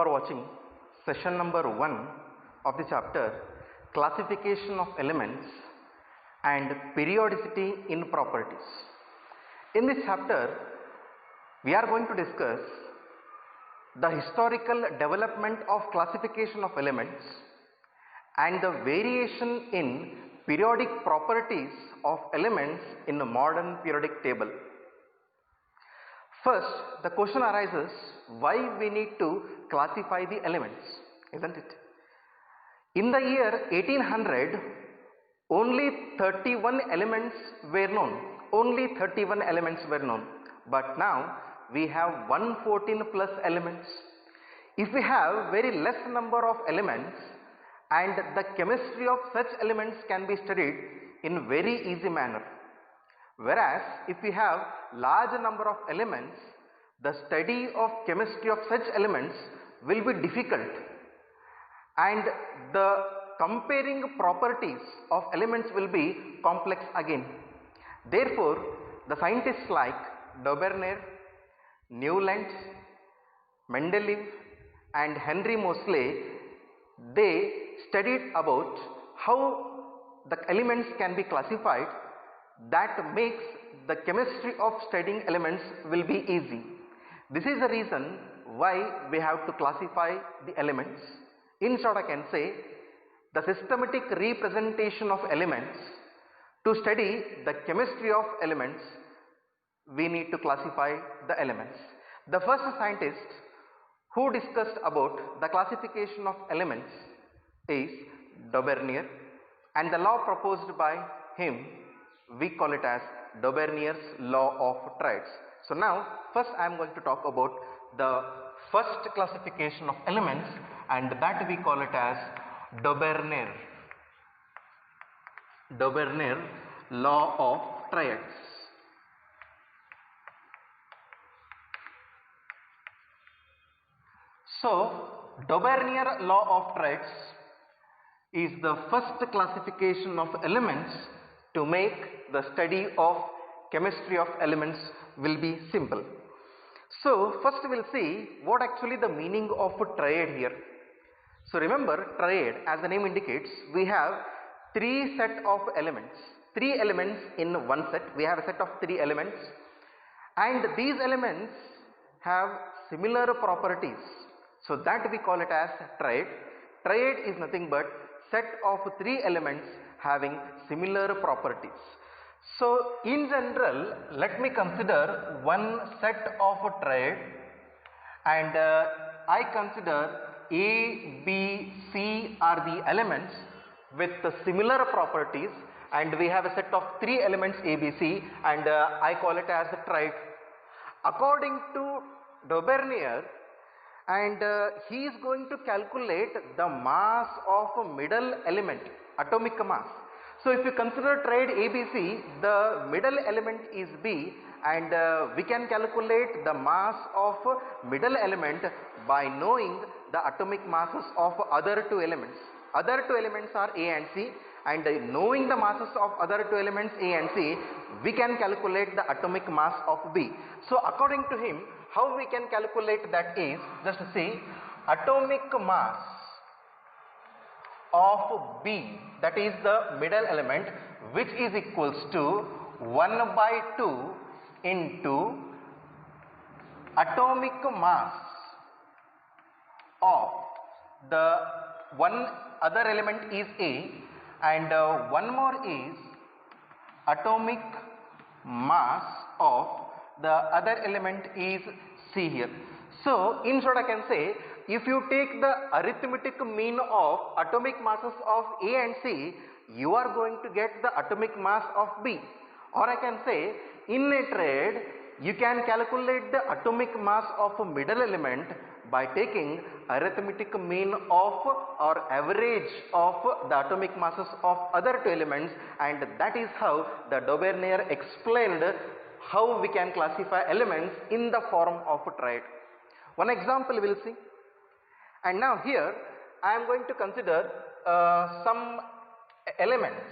are watching session number 1 of the chapter Classification of Elements and Periodicity in Properties. In this chapter, we are going to discuss the historical development of classification of elements and the variation in periodic properties of elements in the modern periodic table. First, the question arises, why we need to classify the elements, isn't it? In the year 1800, only 31 elements were known. Only 31 elements were known. But now we have 114 plus elements. If we have very less number of elements, and the chemistry of such elements can be studied in very easy manner. Whereas if we have large number of elements, the study of chemistry of such elements will be difficult, and the comparing properties of elements will be complex again. Therefore, the scientists like Dauberner, Newlands, Mendeleev and Henry Moseley, they studied about how the elements can be classified. That makes the chemistry of studying elements will be easy. This is the reason why we have to classify the elements. In short, I can say the systematic representation of elements. To study the chemistry of elements, we need to classify the elements. The first scientist who discussed about the classification of elements is Dauberner, and the law proposed by him, we call it as Dauberner's law of trades. So now first I am going to talk about the first classification of elements, and that we call it as Dauberner law of triads. So Dauberner law of triads is the first classification of elements to make the study of chemistry of elements will be simple. So first we will see what actually the meaning of a triad here. So remember, triad, as the name indicates, we have three set of elements. Three elements in one set. We have a set of three elements, and these elements have similar properties. So that we call it as triad. Triad is nothing but set of three elements having similar properties. So in general, let me consider one set of a triad, and I consider A, B, C are the elements with the similar properties, and we have a set of three elements A, B, C, and I call it as a triad. According to Dauberner, and he is going to calculate the mass of a middle element, atomic mass. So if you consider triad ABC, the middle element is B, and we can calculate the mass of middle element by knowing the atomic masses of other two elements. Other two elements are A and C, and knowing the masses of other two elements A and C, we can calculate the atomic mass of B. So according to him, how we can calculate that is, just see, atomic mass of B, that is the middle element, which is equals to 1 by 2 into atomic mass of the one other element is A, and one more is atomic mass of the other element is C here. So in short, I can say, if you take the arithmetic mean of atomic masses of A and C, you are going to get the atomic mass of B. Or I can say, in a triad, you can calculate the atomic mass of a middle element by taking arithmetic mean of or average of the atomic masses of other two elements, and that is how the Dauberner explained how we can classify elements in the form of a triad. One example we will see. And now here I am going to consider some elements,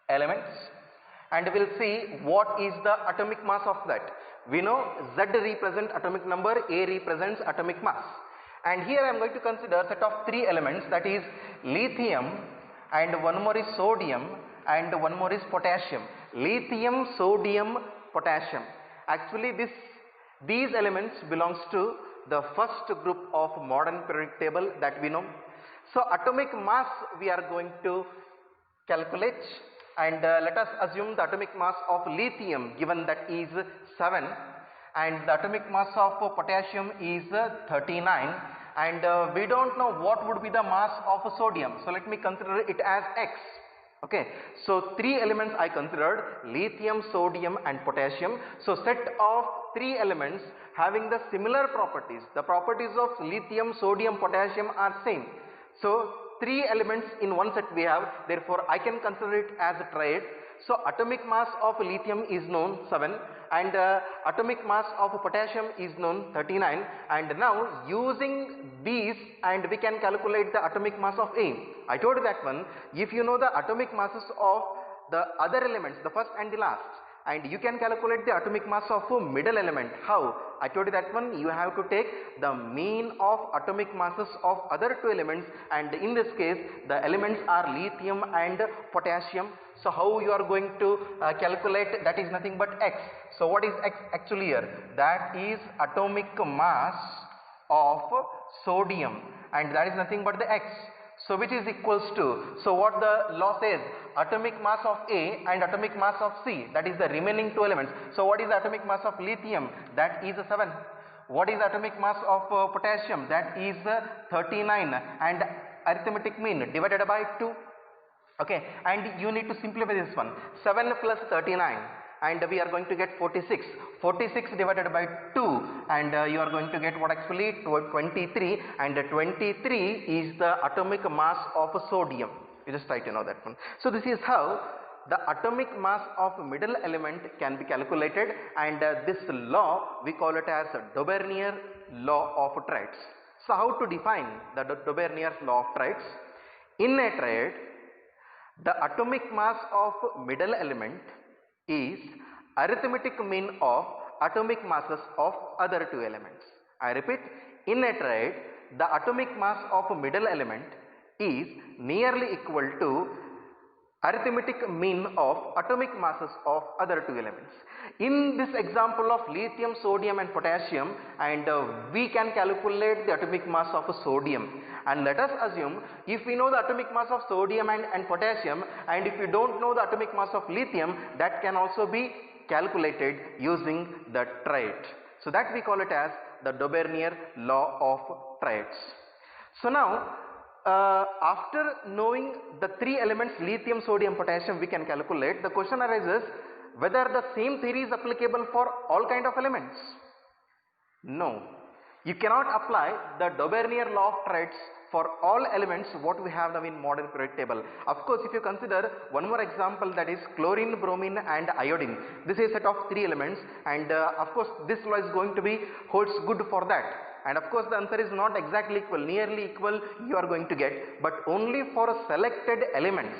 and we will see what is the atomic mass of that. We know Z represents atomic number, A represents atomic mass. And here I am going to consider a set of 3 elements, that is lithium, and one more is sodium, and one more is potassium. Lithium, sodium, potassium. Actually these elements belongs to the first group of modern periodic table that we know. So atomic mass we are going to calculate, and let us assume the atomic mass of lithium given that is 7, and the atomic mass of potassium is 39, and we don't know what would be the mass of sodium. So let me consider it as X. Okay, so 3 elements I considered: lithium, sodium and potassium. So set of 3 elements having the similar properties. The properties of lithium, sodium, potassium are same. So 3 elements in one set we have, therefore I can consider it as a triad. So atomic mass of lithium is known 7, and atomic mass of potassium is known 39, and now using these and we can calculate the atomic mass of A. I told you that one, if you know the atomic masses of the other elements, the first and the last, and you can calculate the atomic mass of a middle element. How? I told you that one, you have to take the mean of atomic masses of other 2 elements, and in this case the elements are lithium and potassium. So how you are going to calculate? That is nothing but X. So what is X actually here? That is atomic mass of sodium, and that is nothing but the X. So which is equals to, so what the law says, atomic mass of A and atomic mass of C, that is the remaining 2 elements. So what is the atomic mass of lithium? That is 7. What is the atomic mass of potassium? That is 39, and arithmetic mean divided by 2. Okay, and you need to simplify this one. 7 plus 39, and we are going to get 46. 46 divided by 2, and you are going to get what actually? 23, and 23 is the atomic mass of sodium. You just try to know that one. So this is how the atomic mass of middle element can be calculated, and this law we call it as Daubernier law of triads. So how to define the Daubernier law of triads? In a triad, the atomic mass of middle element is arithmetic mean of atomic masses of other 2 elements. I repeat, in a triad, the atomic mass of middle element is nearly equal to arithmetic mean of atomic masses of other 2 elements. In this example of lithium, sodium and potassium, and we can calculate the atomic mass of sodium, and let us assume if we know the atomic mass of sodium and potassium, and if we don't know the atomic mass of lithium, that can also be calculated using the triad. So that we call it as the Daubernier law of triads. So now after knowing the 3 elements lithium, sodium, potassium we can calculate, the question arises whether the same theory is applicable for all kind of elements. No, you cannot apply the Daubernier law of triads for all elements what we have now in modern periodic table. Of course, if you consider one more example, that is chlorine, bromine and iodine. This is a set of 3 elements, and of course this law is going to be holds good for that. And of course the answer is not exactly equal, nearly equal you are going to get, but only for selected elements,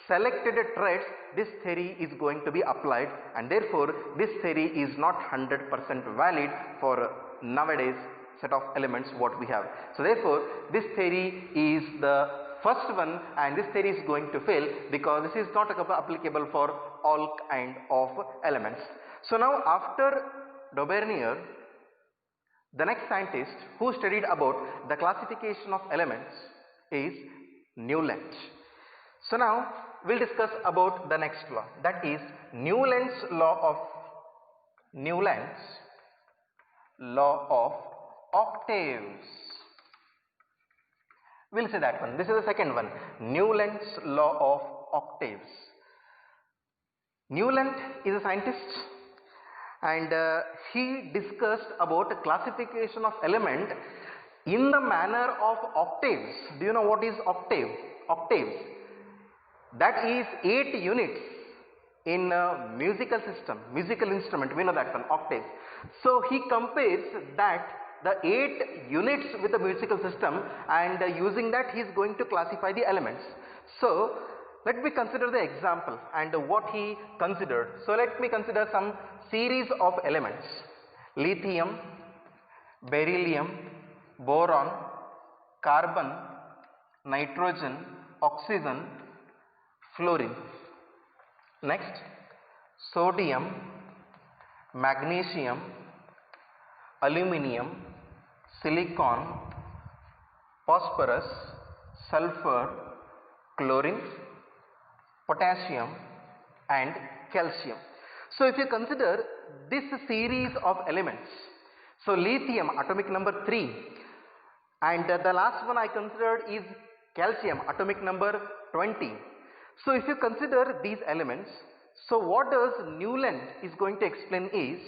selected triads, this theory is going to be applied, and therefore this theory is not 100% valid for nowadays set of elements what we have. So therefore this theory is the first one, and this theory is going to fail because this is not applicable for all kind of elements. So now after Daubernier, the next scientist who studied about the classification of elements is Newland. So now we'll discuss about the next law, that is Newland's law of octaves. We'll say that one. This is the second one, Newland's law of octaves. Newland is a scientist, and he discussed about classification of element in the manner of octaves. Do you know what is octave? Octaves, that is 8 units in musical system, musical instrument, we know that one, octaves. So he compares that the 8 units with the musical system, and using that he is going to classify the elements. So let me consider the example and what he considered. So let me consider some series of elements. lithium, beryllium, boron, carbon, nitrogen, oxygen, fluorine. Next, sodium, magnesium, aluminium, silicon, phosphorus, sulfur, chlorine, potassium and calcium. So if you consider this series of elements, so lithium atomic number 3, and the last one I considered is calcium atomic number 20. So if you consider these elements, so what does Newland is going to explain is,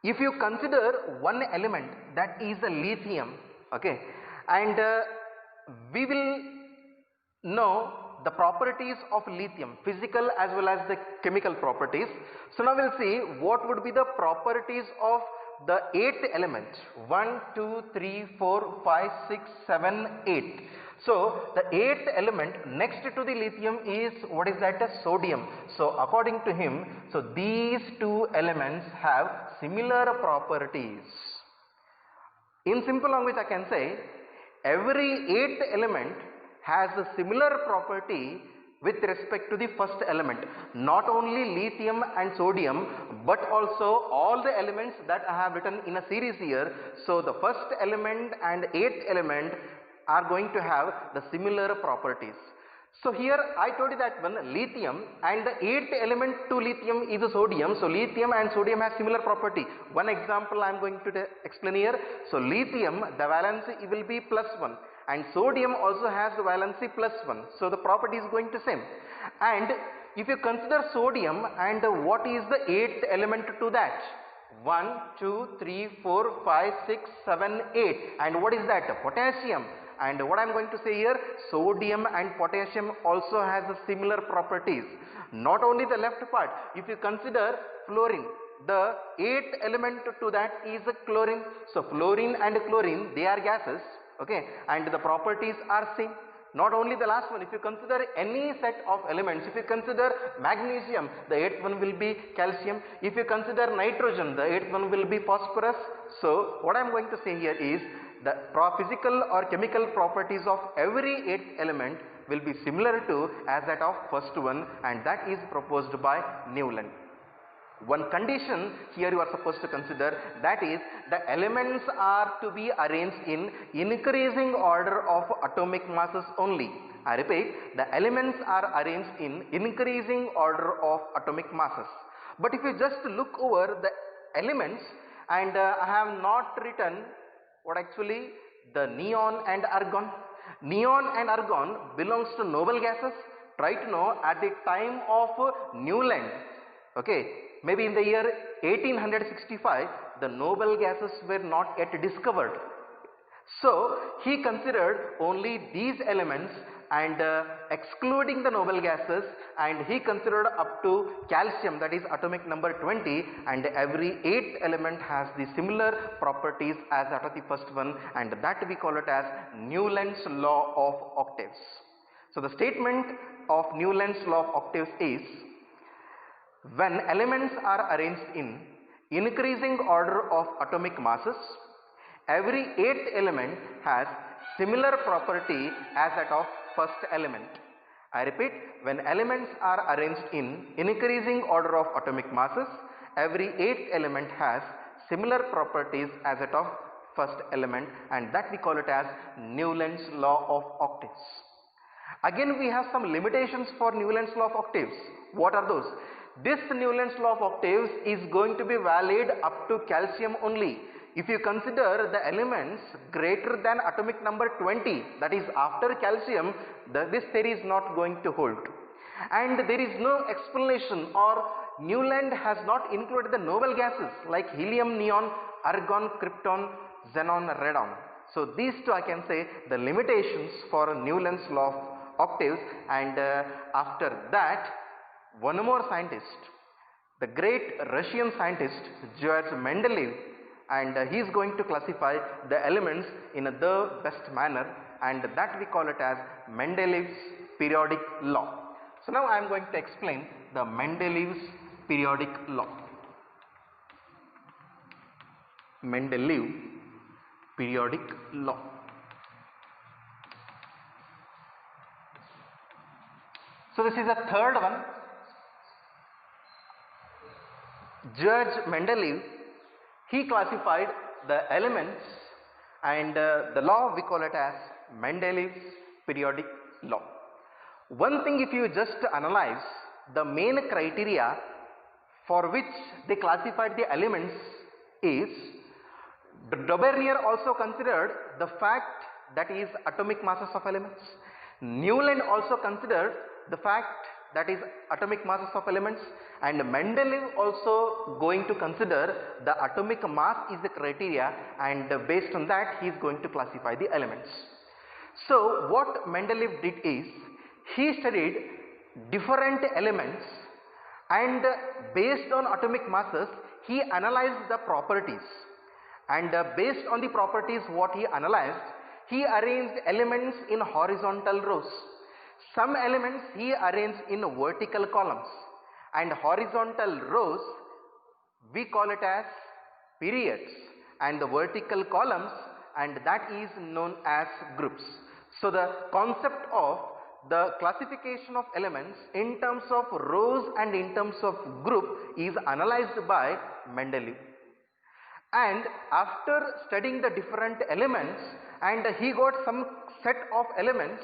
if you consider one element that is a lithium, okay, and we will know the properties of lithium, physical as well as the chemical properties. So now we'll see what would be the properties of the 8th element. 1, 2, 3, 4, 5, 6, 7, 8. So the 8th element next to the lithium is, what is that? Sodium. So according to him, so these two elements have similar properties. In simple language I can say, every 8th element has a similar property with respect to the first element. Not only lithium and sodium, but also all the elements that I have written in a series here. So the first element and 8th element are going to have the similar properties. So here I told you that one lithium, and the 8th element to lithium is sodium. So lithium and sodium have similar property. One example I am going to explain here. So lithium, the valency will be +1, and sodium also has the valency +1. So the property is going to same. And if you consider sodium, and what is the 8th element to that? 1, 2, 3, 4, 5, 6, 7, 8. And what is that? Potassium. And what I am going to say here, sodium and potassium also has similar properties. Not only the left part, if you consider fluorine, the 8th element to that is chlorine. So fluorine and chlorine, they are gases, okay, and the properties are same. Not only the last one, if you consider any set of elements, if you consider magnesium, the 8th one will be calcium. If you consider nitrogen, the 8th one will be phosphorus. So what I am going to say here is, the physical or chemical properties of every 8th element will be similar to as that of first one, and that is proposed by Newland. One condition here you are supposed to consider, that is the elements are to be arranged in increasing order of atomic masses only. I repeat, the elements are arranged in increasing order of atomic masses. But if you just look over the elements, and I have not written what actually the neon and argon. Neon and argon belongs to noble gases. Try to know at the time of Newland, okay, maybe in the year 1865, the noble gases were not yet discovered. So he considered only these elements and excluding the noble gases, and he considered up to calcium, that is atomic number 20, and every 8th element has the similar properties as that of the first one, and that we call it as Newland's law of octaves. So the statement of Newland's law of octaves is, when elements are arranged in increasing order of atomic masses, every 8th element has similar property as that of first element. I repeat, when elements are arranged in increasing order of atomic masses, every 8th element has similar properties as that of first element, and that we call it as Newland's law of octaves. Again we have some limitations for Newland's law of octaves. What are those? This Newland's law of octaves is going to be valid up to calcium only. If you consider the elements greater than atomic number 20, that is after calcium, this theory is not going to hold. And there is no explanation, or Newland has not included the noble gases like helium, neon, argon, krypton, xenon, radon. So these two I can say the limitations for Newland's law of octaves. And after that, one more scientist, the great Russian scientist George Mendeleev, and he is going to classify the elements in the best manner, and that we call it as Mendeleev's periodic law. So now I am going to explain the Mendeleev's periodic law. Mendeleev periodic law. So this is the third one. George Mendeleev, he classified the elements, and the law we call it as Mendeleev's periodic law. One thing, if you just analyze the main criteria for which they classified the elements is, Daubernier also considered the fact that is atomic masses of elements. Newland also considered the fact that is atomic masses of elements, and Mendeleev also going to consider the atomic mass is the criteria, and based on that he is going to classify the elements. So what Mendeleev did is, he studied different elements, and based on atomic masses he analyzed the properties, and based on the properties what he analyzed, he arranged elements in horizontal rows. Some elements he arranged in vertical columns, and horizontal rows we call it as periods, and the vertical columns, and that is known as groups. So the concept of the classification of elements in terms of rows and in terms of group is analyzed by Mendeleev. And after studying the different elements, and he got some set of elements,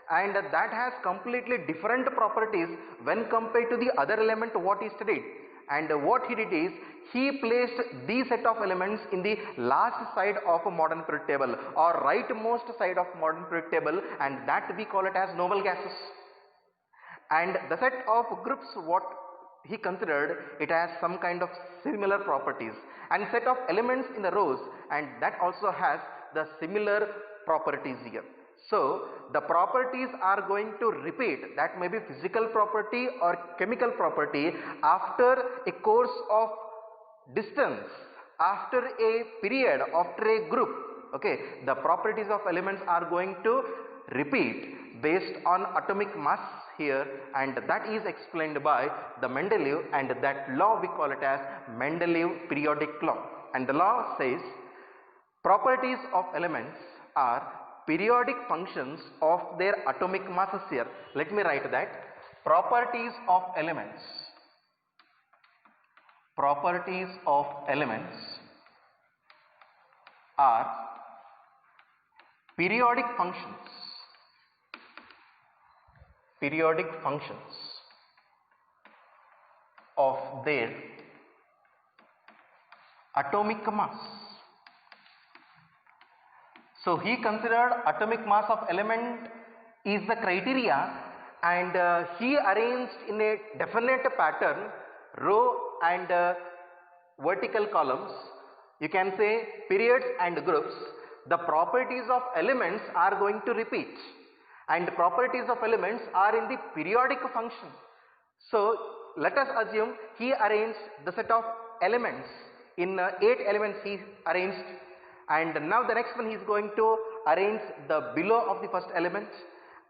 and that has completely different properties when compared to the other element what he studied, and what he did is, he placed these set of elements in the last side of a modern periodic table, or rightmost side of modern periodic table, and that we call it as noble gases. And the set of groups what he considered, it has some kind of similar properties, and set of elements in the rows, and that also has the similar properties here. So the properties are going to repeat, that may be physical property or chemical property, after a course of distance, after a period, after a group. Okay, the properties of elements are going to repeat based on atomic mass here, and that is explained by the Mendeleev, and that law we call it as Mendeleev periodic law. And the law says properties of elements are periodic functions of their atomic masses here. Let me write that. Properties of elements are periodic functions of their atomic mass. So he considered atomic mass of element is the criteria, and he arranged in a definite pattern row and vertical columns, you can say periods and groups. The properties of elements are going to repeat, and properties of elements are in the periodic function. So let us assume he arranged the set of elements in 8 elements he arranged, and now the next one he is going to arrange the below of the first element,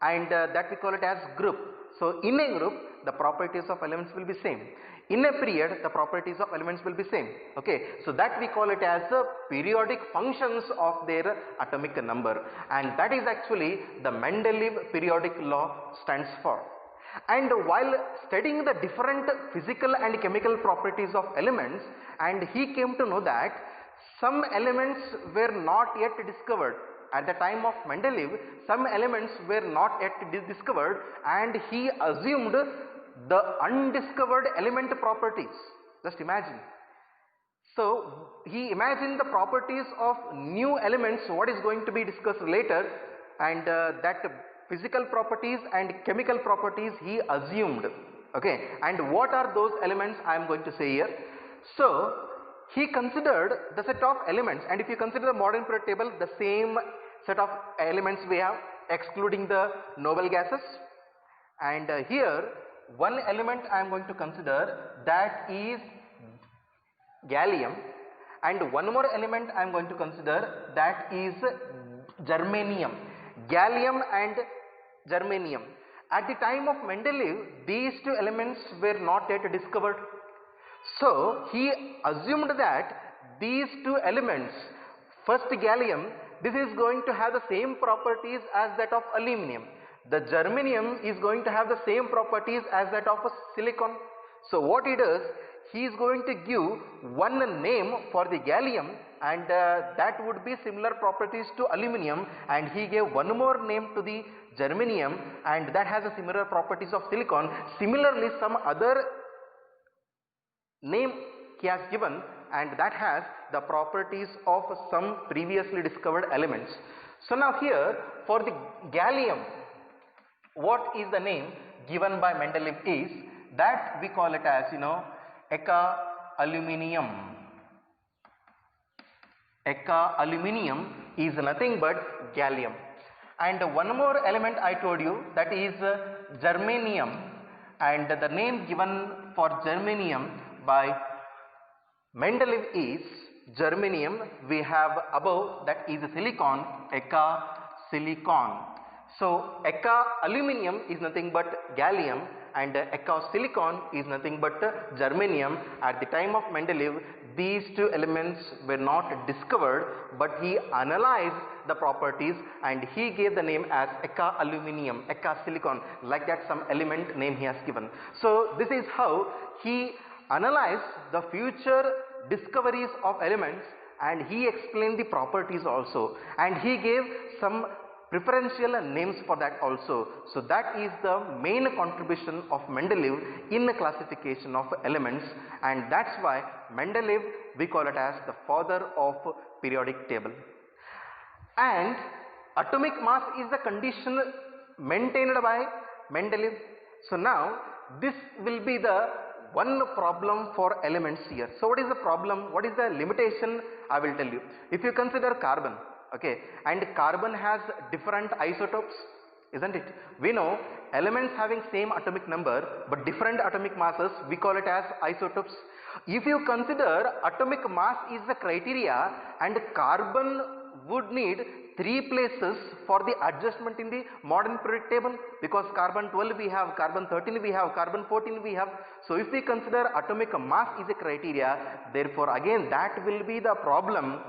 and that we call it as group. So in a group the properties of elements will be same, in a period the properties of elements will be same. Okay, so that we call it as periodic functions of their atomic number, and that is actually the Mendeleev periodic law stands for. And while studying the different physical and chemical properties of elements, and he came to know that some elements were not yet discovered. At the time of Mendeleev, some elements were not yet discovered, and he assumed the undiscovered element properties. Just imagine. So he imagined the properties of new elements, what is going to be discussed later, and that physical properties and chemical properties he assumed. Okay, and what are those elements I am going to say here. So he considered the set of elements, and if you consider the modern periodic table, the same set of elements we have excluding the noble gases, and here one element I am going to consider, that is gallium, and one more element I am going to consider, that is germanium. Gallium and germanium. At the time of Mendeleev, these two elements were not yet discovered. So he assumed that these two elements, first gallium, this is going to have the same properties as that of aluminum. The germanium is going to have the same properties as that of a silicon. So what he does, he is going to give one name for the gallium, and that would be similar properties to aluminum, and he gave one more name to the germanium, and that has a similar properties of silicon. Similarly, some other name he has given, and that has the properties of some previously discovered elements. So now here for the gallium, what is the name given by Mendeleev is that we call it as Eka aluminium. Eka aluminium is nothing but gallium. And one more element I told you, that is germanium, and the name given for germanium by Mendeleev is germanium. We have above, that is silicon, Eka silicon. So Eka aluminium is nothing but gallium, and Eka silicon is nothing but germanium. At the time of Mendeleev, these two elements were not discovered, but he analyzed the properties and he gave the name as Eka aluminium, Eka silicon, like that some element name he has given. So this is how he analyzed the future discoveries of elements, and he explained the properties also, and he gave some preferential names for that also. So that is the main contribution of Mendeleev in the classification of elements, and that's why Mendeleev, we call it as the father of periodic table. And atomic mass is the condition maintained by Mendeleev. So now this will be the one problem for elements here. So what is the problem? What is the limitation? I will tell you. If you consider carbon, okay, and carbon has different isotopes, isn't it? We know elements having same atomic number but different atomic masses, we call it as isotopes. If you consider atomic mass is the criteria, and carbon would need 3 places for the adjustment in the modern periodic table, because carbon 12 we have, carbon 13 we have, carbon 14 we have. So if we consider atomic mass is a criteria, therefore again that will be the problem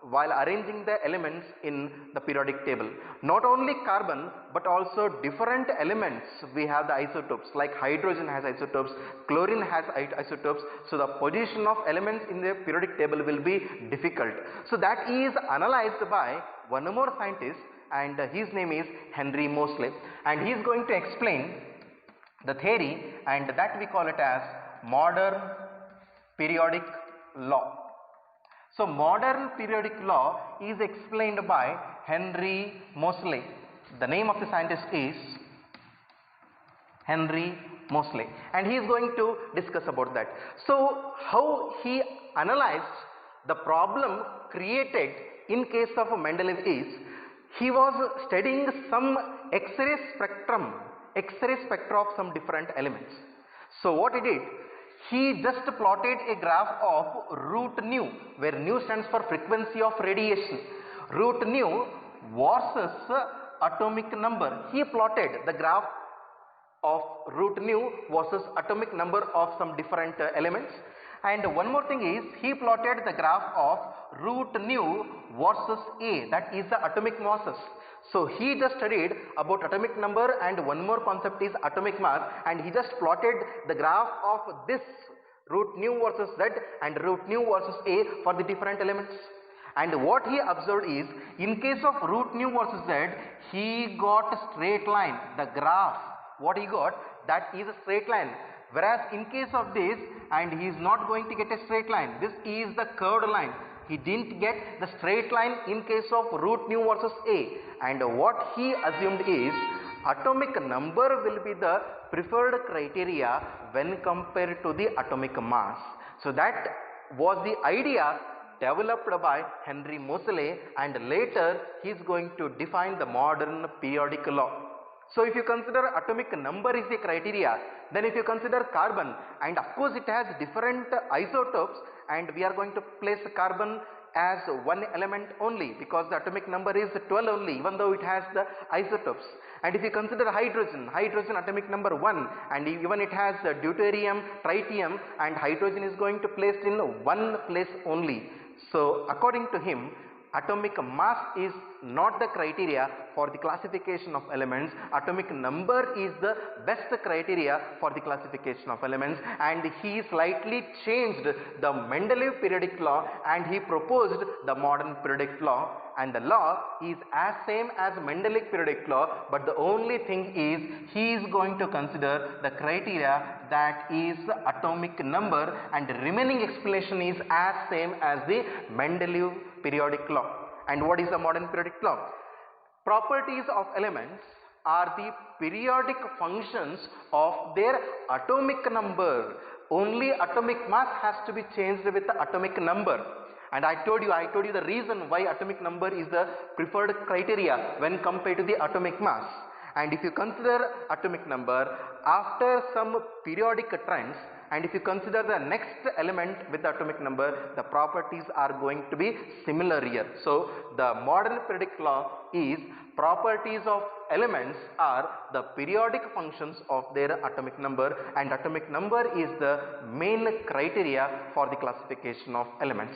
while arranging the elements in the periodic table. Not only carbon but also different elements, we have the isotopes, like hydrogen has isotopes, chlorine has isotopes. So the position of elements in the periodic table will be difficult. So that is analyzed by one more scientist, and his name is Henry Moseley, and he is going to explain the theory, and that we call it as modern periodic law. So modern periodic law is explained by Henry Moseley. The name of the scientist is Henry Moseley, and he is going to discuss about that. So how he analyzed the problem created in case of Mendeleev is, he was studying some X-ray spectra of some different elements. So what he did, he just plotted a graph of root nu, where nu stands for frequency of radiation, root nu versus atomic number. He plotted the graph of root nu versus atomic number of some different elements. And one more thing is, he plotted the graph of root nu versus A, that is the atomic masses. So he just studied about atomic number, and one more concept is atomic mass, and he just plotted the graph of this root nu versus Z and root nu versus A for the different elements. And what he observed is, in case of root nu versus Z, he got a straight line. The graph, what he got, that is a straight line. Whereas in case of this, and he is not going to get a straight line, this is the curved line. He didn't get the straight line in case of root nu versus A. And what he assumed is, atomic number will be the preferred criteria when compared to the atomic mass. So that was the idea developed by Henry Moseley, and later he is going to define the modern periodic law. So if you consider atomic number is the criteria, then if you consider carbon, and of course it has different isotopes, and we are going to place carbon as one element only, because the atomic number is 12 only, even though it has the isotopes. And if you consider hydrogen, atomic number 1, and even it has deuterium, tritium, and hydrogen is going to place in one place only. So according to him, atomic mass is not the criteria for the classification of elements. Atomic number is the best criteria for the classification of elements, and he slightly changed the Mendeleev periodic law and he proposed the modern periodic law. And the law is as same as Mendeleev periodic law, but the only thing is he is going to consider the criteria that is atomic number, and the remaining explanation is as same as the Mendeleev periodic law. And what is the modern periodic law? Properties of elements are the periodic functions of their atomic number. Only atomic mass has to be changed with the atomic number. And I told you the reason why atomic number is the preferred criteria when compared to the atomic mass. And if you consider atomic number after some periodic trends, and if you consider the next element with the atomic number, the properties are going to be similar here. So the modern periodic law is properties of elements are the periodic functions of their atomic number, and atomic number is the main criteria for the classification of elements.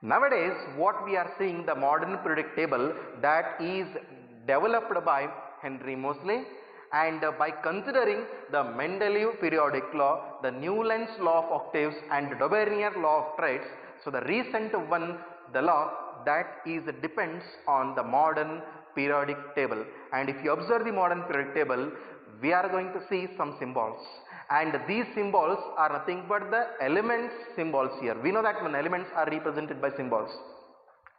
Nowadays what we are seeing, the modern periodic table that is developed by Henry Moseley, and by considering the Mendeleev periodic law, the Newland's law of octaves and Daubernier law of traits. So the recent one, the law that is depends on the modern periodic table. And if you observe the modern periodic table, we are going to see some symbols, and these symbols are nothing but the elements symbols here. We know that when elements are represented by symbols,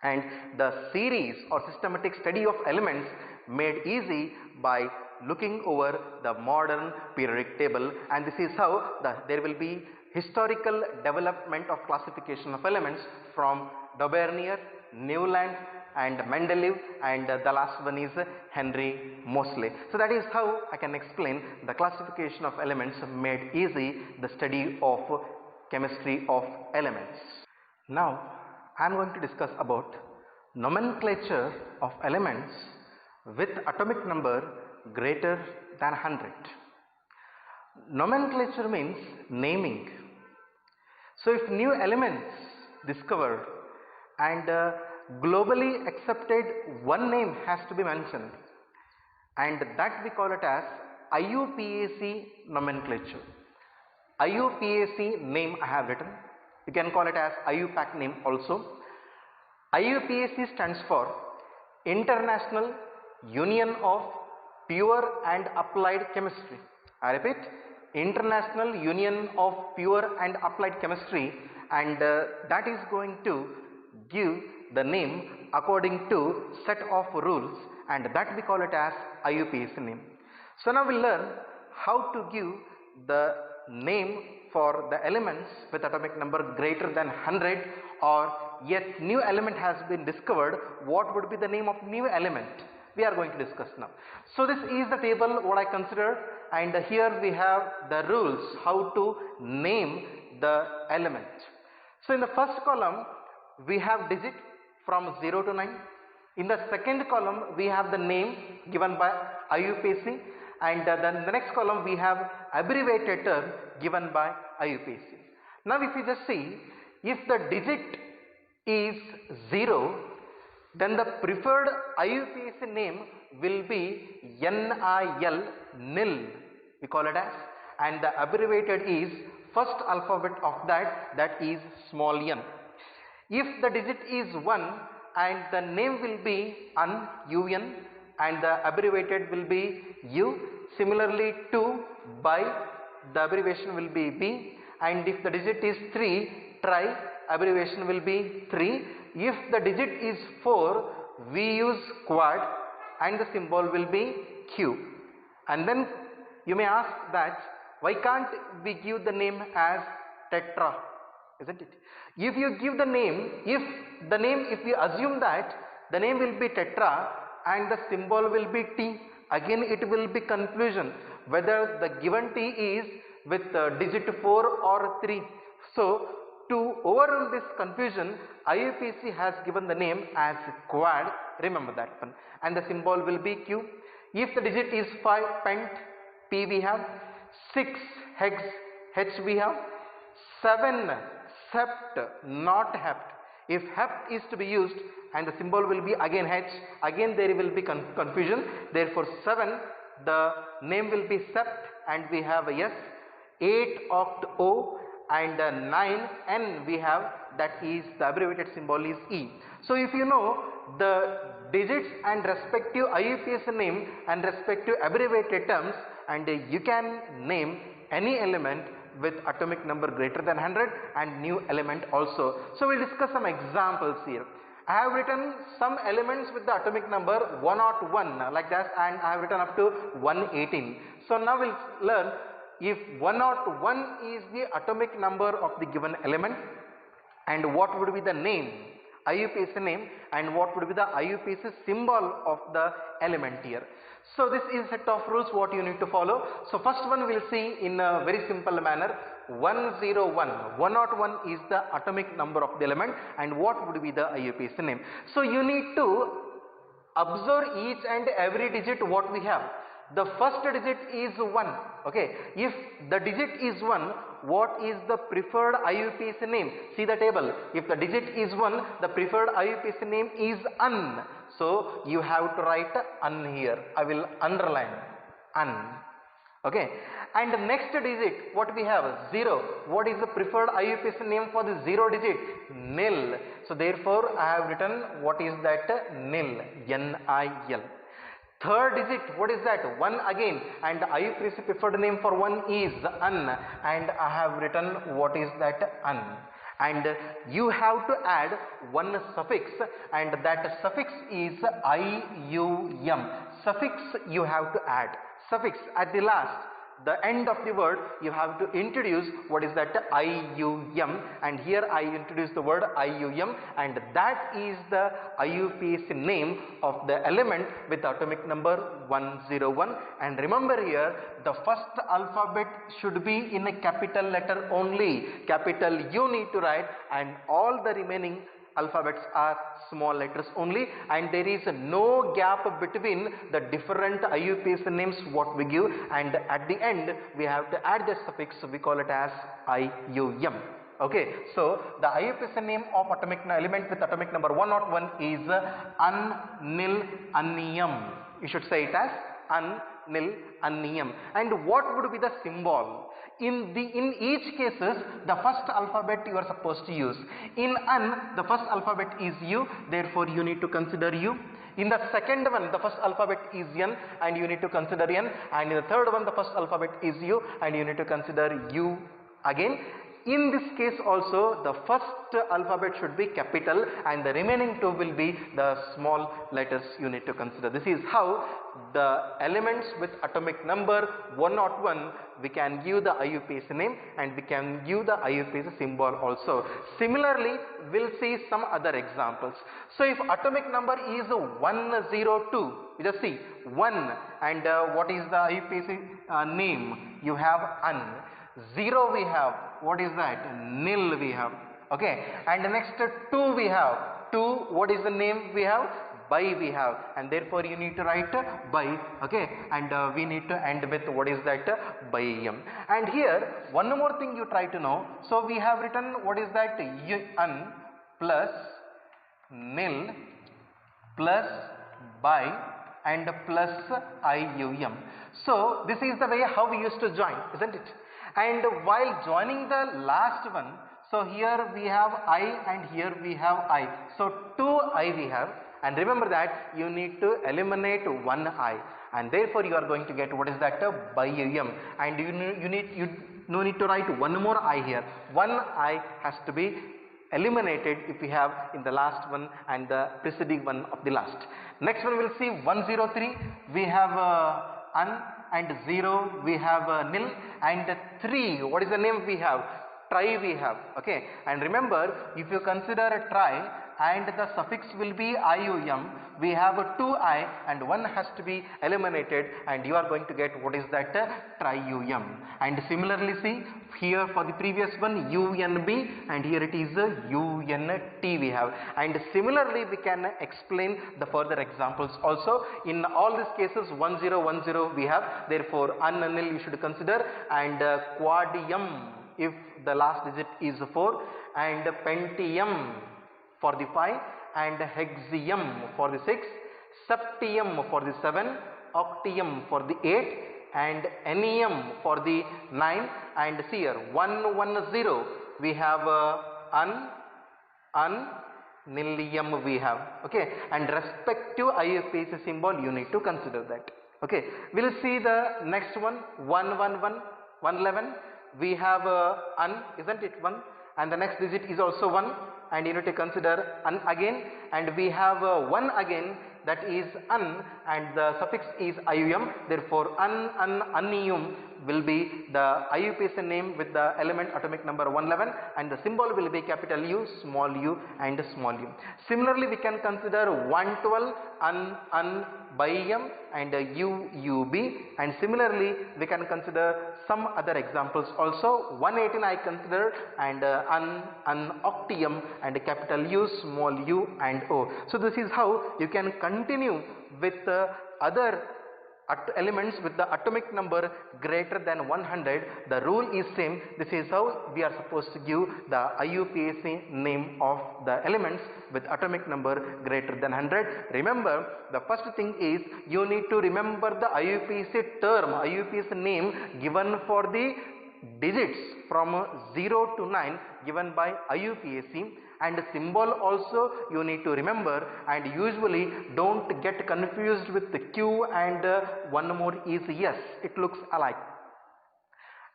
and the series or systematic study of elements made easy by looking over the modern periodic table. And this is how there will be historical development of classification of elements from Daubernier, Newland and Mendeleev, and the last one is Henry Moseley. So that is how I can explain the classification of elements made easy, the study of chemistry of elements. Now I am going to discuss about nomenclature of elements with atomic number greater than 100. Nomenclature means naming. So if new elements discovered and globally accepted, one name has to be mentioned, and that we call it as IUPAC nomenclature. IUPAC name I have written. You can call it as IUPAC name also. IUPAC stands for International Union of Pure and Applied Chemistry. I repeat, International Union of Pure and Applied Chemistry, and that is going to give the name according to set of rules, and that we call it as IUPAC name. So now we learn how to give the name for the elements with atomic number greater than 100, or yet new element has been discovered. What would be the name of new element? We are going to discuss now. So this is the table what I considered, and here we have the rules how to name the element. So in the first column we have digit from 0 to 9. In the second column we have the name given by IUPAC, and then the next column we have abbreviated term given by IUPAC. Now if you just see, if the digit is 0, then the preferred IUPAC name will be NIL, nil we call it as, and the abbreviated is first alphabet of that is small n. If the digit is 1, and the name will be UN, and the abbreviated will be U. Similarly 2, by, the abbreviation will be B, and if the digit is 3, tri, abbreviation will be 3. If the digit is 4, we use quad, and the symbol will be Q. And then you may ask that why can't we give the name as tetra, isn't it? If you give the name, if we assume that the name will be tetra and the symbol will be T, again it will be confusion whether the given T is with digit 4 or 3. So to overcome this confusion, IUPAC has given the name as quad, remember that one, and the symbol will be Q. If the digit is 5, pent, P we have, 6, hex, H we have, 7, sept, not hept. If heft is to be used and the symbol will be again H, again there will be confusion. Therefore 7, the name will be sept and we have a S, 8 oct O, and 9 N we have, that is the abbreviated symbol is E. So if you know the digits and respective IUPAC name and respective abbreviated terms, and you can name any element with atomic number greater than 100 and new element also. So we'll discuss some examples here. I have written some elements with the atomic number 101 like that, and I have written up to 118. So now we'll learn if 101 is the atomic number of the given element, and what would be the name, IUPAC name, and what would be the IUPAC symbol of the element here. So this is a set of rules what you need to follow. So first one we'll see in a very simple manner. 101, 101 is the atomic number of the element, and what would be the IUPAC name. So you need to observe each and every digit what we have. The first digit is 1. Okay, if the digit is 1, what is the preferred IUPAC name? See the table. If the digit is 1, the preferred IUPAC name is UN. So you have to write UN here. I will underline UN. Okay, and the next digit what we have? 0. What is the preferred IUPAC name for the 0 digit? Nil. So therefore I have written what is that? Nil. N-I-L. Third digit, what is that? 1 again, and IUPAC preferred name for 1 is UN, and I have written what is that? UN. And you have to add one suffix, and that suffix is IUM. Suffix you have to add. Suffix at the last, the end of the word, you have to introduce what is that? IUM, and here I introduce the word IUM, and that is the IUPAC name of the element with atomic number 101. And remember here, the first alphabet should be in a capital letter only. Capital U need to write, and all the remaining alphabets are small letters only, and there is no gap between the different IUPAC names what we give, and at the end we have to add the suffix, so we call it as IUM. Okay, so the IUPAC name of atomic element with atomic number 101 is Unnium. You should say it as Unnium. And what would be the symbol? In each cases, the first alphabet you are supposed to use. In UN, the first alphabet is U, therefore you need to consider U. In the second one, the first alphabet is N, and you need to consider N. And in the third one, the first alphabet is U, and you need to consider U again. In this case also, the first alphabet should be capital, and the remaining two will be the small letters you need to consider. This is how the elements with atomic number 101, we can give the IUPAC name, and we can give the IUPAC symbol also. Similarly, we'll see some other examples. So if atomic number is 102, you just see 1, and what is the IUPAC name? You have UN. 0 we have, what is that? Nil we have. Okay, and the next 2 we have. 2, what is the name we have? By we have, and therefore you need to write by. Okay, and we need to end with what is that? Byum. And here one more thing you try to know. So we have written what is that? UN plus nil plus by and plus IUM. So this is the way how we used to join, isn't it? And while joining the last one, so here we have I and here we have I. So 2 I we have, and remember that you need to eliminate 1 I, and therefore you are going to get what is that? Byum. And you no need to write one more I here. 1 I has to be eliminated if we have in the last one and the preceding one of the last. Next one we'll see 103. We have UN, and 0 we have nil, and 3, what is the name we have? Tri we have. Okay, and remember, if you consider a tri and the suffix will be IUM, we have 2I and 1 has to be eliminated, and you are going to get what is that? Trium. And similarly, see here for the previous one UNB, and here it is UNT we have. And similarly we can explain the further examples also. In all these cases 1010 we have, therefore UNNIL you should consider, and quadium if the last digit is 4, and pentium for the 5, and hexium for the 6, septium for the 7, octium for the 8, and ennium for the 9. And see here, 110 we have nillium we have, okay, and respective IUPAC symbol you need to consider that. Okay, we'll see the next one, 111, 111 we have isn't it 1, and the next digit is also 1, and you need to consider again, and we have 1 again, that is and the suffix is ium, therefore annium will be the IUPAC name with the element atomic number 111, and the symbol will be capital U, small u, and small u. Similarly, we can consider 112 bium and UUB, and similarly we can consider some other examples also. 118 I considered, and octium and capital U, small u, and O. So this is how you can continue with other elements with the atomic number greater than 100. The rule is same. This is how we are supposed to give the IUPAC name of the elements with atomic number greater than 100. Remember, the first thing is you need to remember the IUPAC term, IUPAC name given for the digits from 0 to 9 given by IUPAC, and symbol also you need to remember, and usually don't get confused with the Q, and one more is S, it looks alike.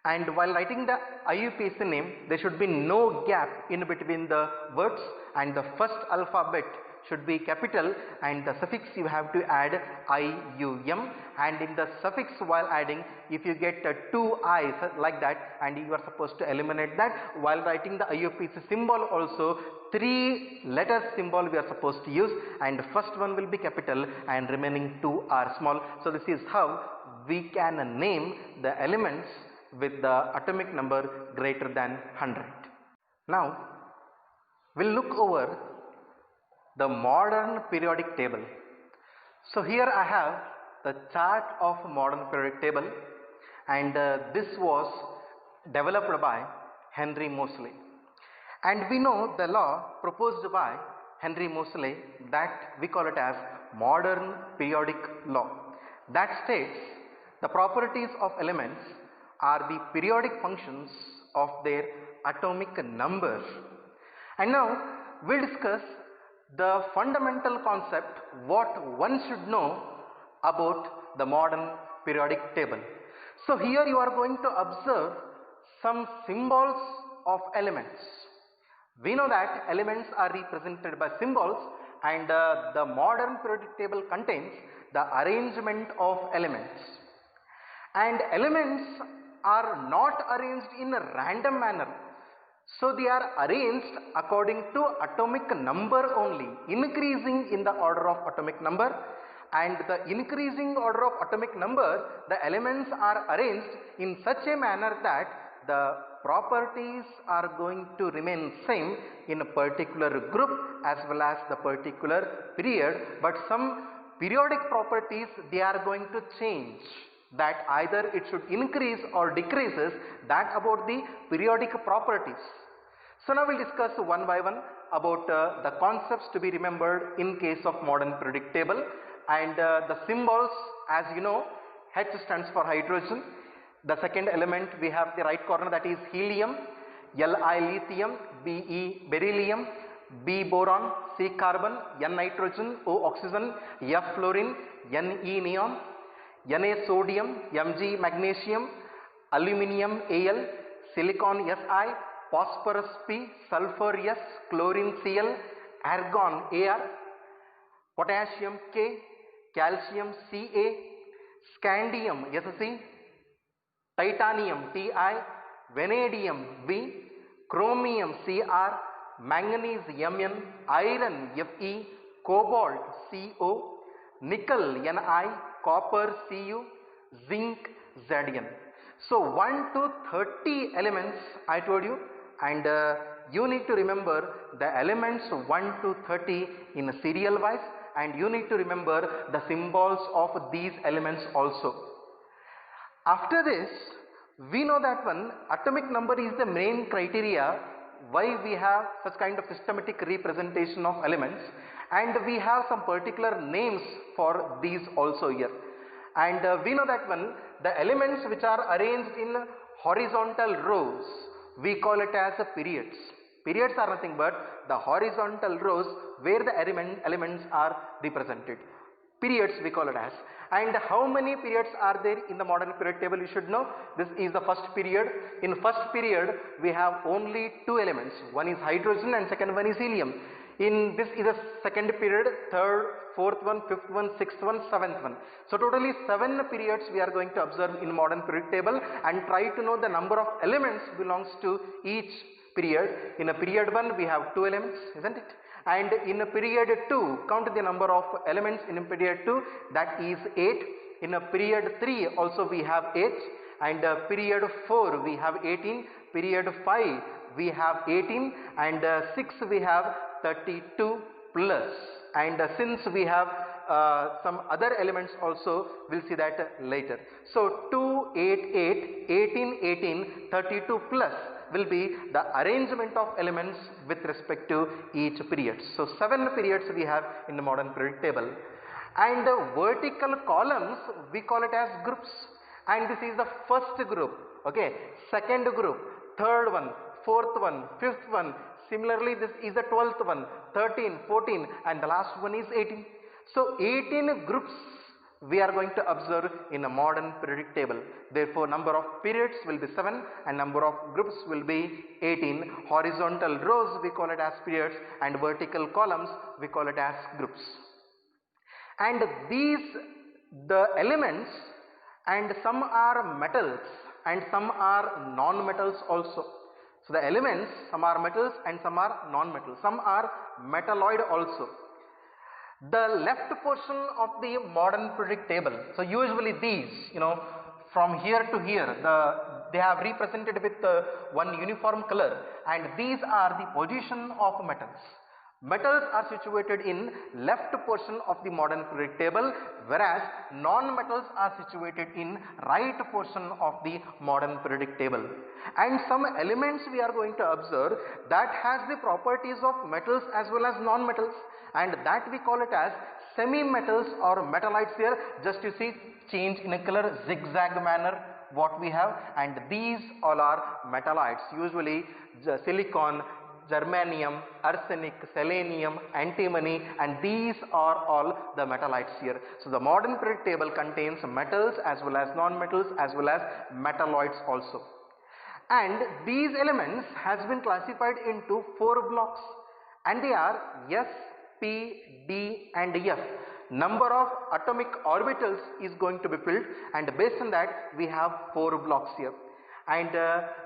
And while writing the IUPAC name, there should be no gap in between the words, and the first alphabet should be capital, and the suffix you have to add IUM, and in the suffix while adding, if you get 2 I's like that, and you are supposed to eliminate that. While writing the IUPAC symbol also, 3 letters symbol we are supposed to use, and first one will be capital and remaining 2 are small. So this is how we can name the elements with the atomic number greater than 100. Now we'll look over the modern periodic table. So here I have the chart of modern periodic table, and this was developed by Henry Moseley, and we know the law proposed by Henry Moseley that we call it as modern periodic law, that states the properties of elements are the periodic functions of their atomic numbers. And now we'll discuss the fundamental concept what one should know about the modern periodic table. So here you are going to observe some symbols of elements. We know that elements are represented by symbols, and the modern periodic table contains the arrangement of elements, and elements are not arranged in a random manner. So they are arranged according to atomic number only, increasing in the order of atomic number, and the increasing order of atomic number, the elements are arranged in such a manner that the properties are going to remain same in a particular group as well as the particular period, but some periodic properties they are going to change, that either it should increase or decreases, that about the periodic properties. So now we'll discuss one by one about the concepts to be remembered in case of modern periodic table, and the symbols, as you know, H stands for hydrogen. The second element we have the right corner, that is helium, Li lithium, Be beryllium, B boron, C carbon, N nitrogen, O oxygen, F fluorine, Ne neon, Na sodium, Mg magnesium, aluminium Al, silicon Si, phosphorus P, sulfur S, chlorine Cl, argon Ar, potassium K, calcium Ca, scandium Sc, titanium Ti, vanadium V, chromium Cr, manganese Mn, iron Fe, cobalt Co, nickel Ni, copper Cu, zinc Zn. So 1 to 30 elements I told you, and you need to remember the elements 1 to 30 in a serial wise, and you need to remember the symbols of these elements also. After this, we know that one atomic number is the main criteria why we have such kind of systematic representation of elements, and we have some particular names for these also here. And we know that one, the elements which are arranged in horizontal rows, we call it as periods. Periods are nothing but the horizontal rows where the elements are represented. Periods we call it as. And how many periods are there in the modern period table? You should know. This is the first period. In first period we have only two elements. One is hydrogen and second one is helium. In this is the second period, third, fourth one, fifth one, sixth one, seventh one. So totally 7 periods we are going to observe in modern period table, and try to know the number of elements belongs to each period. In a period 1 we have 2 elements, isn't it? And in a period 2, count the number of elements in a period 2, that is 8. In a period 3 also we have 8, and period 4 we have 18, period 5 we have 18, and 6 we have 32 plus. And since we have some other elements also, we'll see that later. So 2, 8, 8, 18, 18, 32 plus will be the arrangement of elements with respect to each period. So 7 periods we have in the modern period table. And vertical columns we call it as groups, and this is the first group, okay, second group, third one, fourth one, fifth one. Similarly, this is the 12th one, 13, 14, and the last one is 18. So 18 groups we are going to observe in a modern periodic table. Therefore, number of periods will be 7 and number of groups will be 18. Horizontal rows we call it as periods, and vertical columns we call it as groups. And the elements, and some are metals and some are non-metals also. So the elements, some are metals and some are non-metals, some are metalloid also. The left portion of the modern periodic table, so usually these, from here to here, they have represented with one uniform color, and these are the position of metals. Metals are situated in left portion of the modern periodic table, whereas non-metals are situated in right portion of the modern periodic table. And some elements we are going to observe that has the properties of metals as well as non-metals, and that we call it as semi-metals or metallites here. Just you see, change in a color, zigzag manner what we have, and these all are metallites, usually silicon, germanium, arsenic, selenium, antimony, and these are all the metallites here. So the modern periodic table contains metals as well as non-metals as well as metalloids also. And these elements has been classified into 4 blocks, and they are S, P, D and F. Number of atomic orbitals is going to be filled, and based on that we have 4 blocks here. And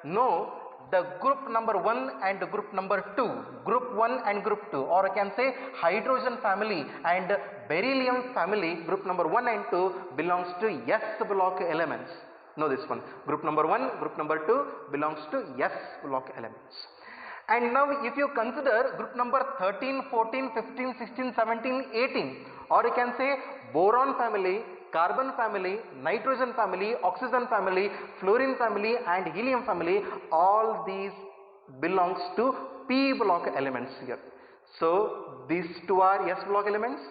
know the group number 1 and group number 2, group 1 and group 2, or I can say hydrogen family and beryllium family, group number 1 and 2 belongs to S block elements. Know this one, group number 1, group number 2 belongs to S block elements. And now if you consider group number 13, 14, 15, 16, 17, 18, or you can say boron family, carbon family, nitrogen family, oxygen family, fluorine family and helium family, all these belongs to P block elements here. So these 2 are S block elements,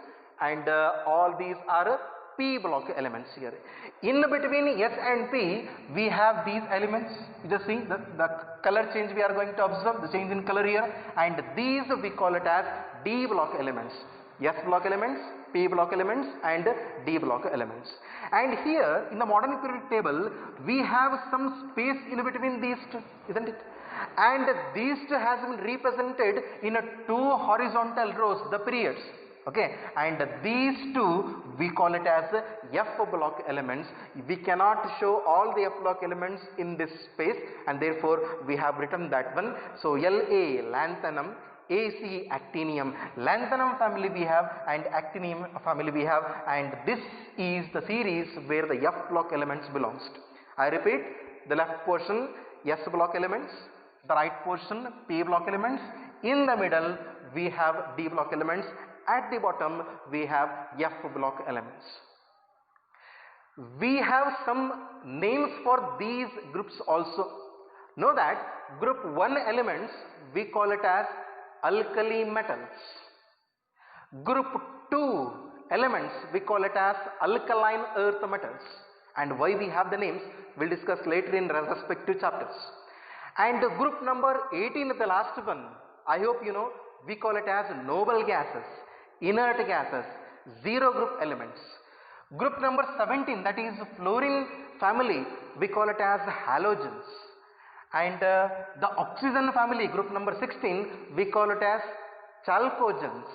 and all these are P block elements here. In between S and P we have these elements. You just see the color change we are going to observe, the change in color here, and these we call it as D block elements. S block elements, P block elements and D block elements. And here in the modern periodic table we have some space in between these two, isn't it? And these two has been represented in 2 horizontal rows, the periods. Okay, and these 2 we call it as F block elements. We cannot show all the F block elements in this space, and therefore we have written that one. So La, lanthanum, Ac, actinium. Lanthanum family we have and actinium family we have, and this is the series where the F block elements belongs to. I repeat, the left portion S block elements, the right portion P block elements, in the middle we have D block elements, at the bottom we have F block elements. We have some names for these groups also. Know that group 1 elements we call it as alkali metals. Group 2 elements we call it as alkaline earth metals, and why we have the names we'll discuss later in respective chapters. And group number 18, the last one, I hope you know, we call it as noble gases, inert gases, zero group elements. Group number 17, that is fluorine family, we call it as halogens. And the oxygen family, group number 16, we call it as chalcogens.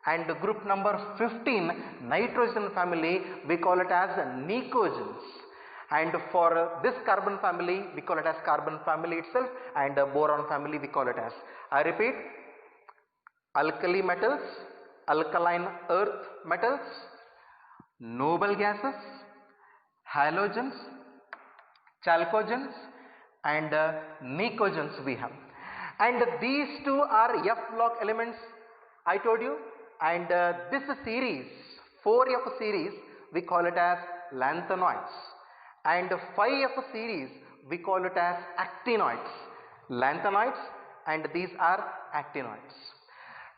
And group number 15, nitrogen family, we call it as nicogens. And for this carbon family, we call it as carbon family itself, and boron family we call it as. I repeat, alkali metals, alkaline earth metals, noble gases, halogens, chalcogens, and nicogens we have. And these two are F block elements, I told you. And this series, 4F series, we call it as lanthanoids. And 5F series, we call it as actinoids. Lanthanoids, and these are actinoids.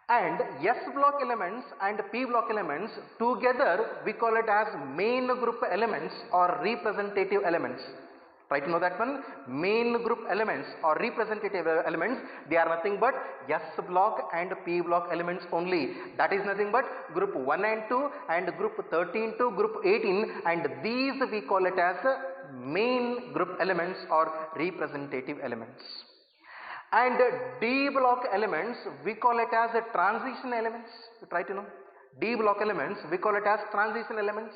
And S block elements and P block elements together we call it as main group elements or representative elements. Try to know that one. Main group elements or representative elements, they are nothing but S block and P block elements only. That is nothing but group 1 and 2 and group 13 to group 18, and these we call it as main group elements or representative elements. And D block elements we call it as transition elements. Try to know. D block elements we call it as transition elements.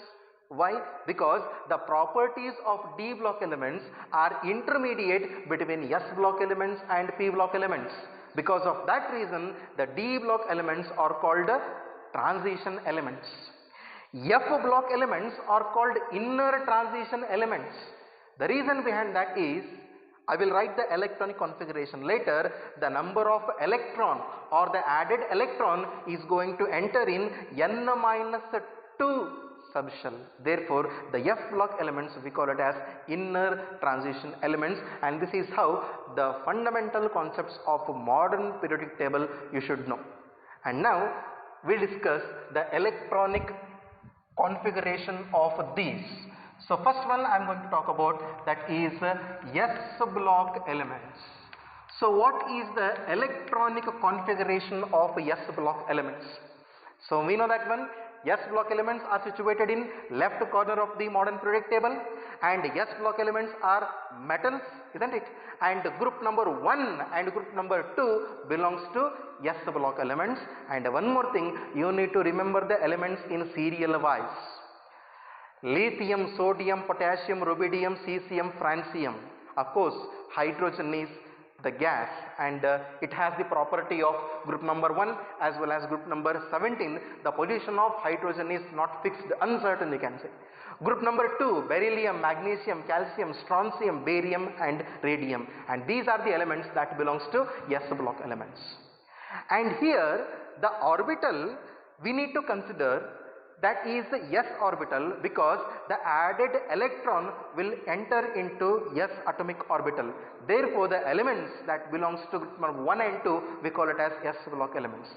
Why? Because the properties of D block elements are intermediate between S block elements and P block elements. Because of that reason, the D block elements are called transition elements. F block elements are called inner transition elements. The reason behind that is, I will write the electronic configuration later. The number of electron or the added electron is going to enter in n-2 subshell. Therefore, the F block elements we call it as inner transition elements, and this is how the fundamental concepts of modern periodic table you should know. And now we discuss the electronic configuration of these. So first one I am going to talk about, that is S block elements. So what is the electronic configuration of S block elements? So we know that one. S block elements are situated in left corner of the modern periodic table, and S block elements are metals, isn't it? And group number 1 and group number 2 belongs to S block elements. And one more thing, you need to remember the elements in serial wise. Lithium, sodium, potassium, rubidium, cesium, francium. Of course, hydrogen is the gas, and it has the property of group number 1 as well as group number 17. The position of hydrogen is not fixed, uncertain you can say. Group number 2, beryllium, magnesium, calcium, strontium, barium and radium, and these are the elements that belongs to S block elements. And here the orbital we need to consider, that is the S orbital, because the added electron will enter into S atomic orbital. Therefore, the elements that belongs to group number 1 and 2 we call it as S block elements.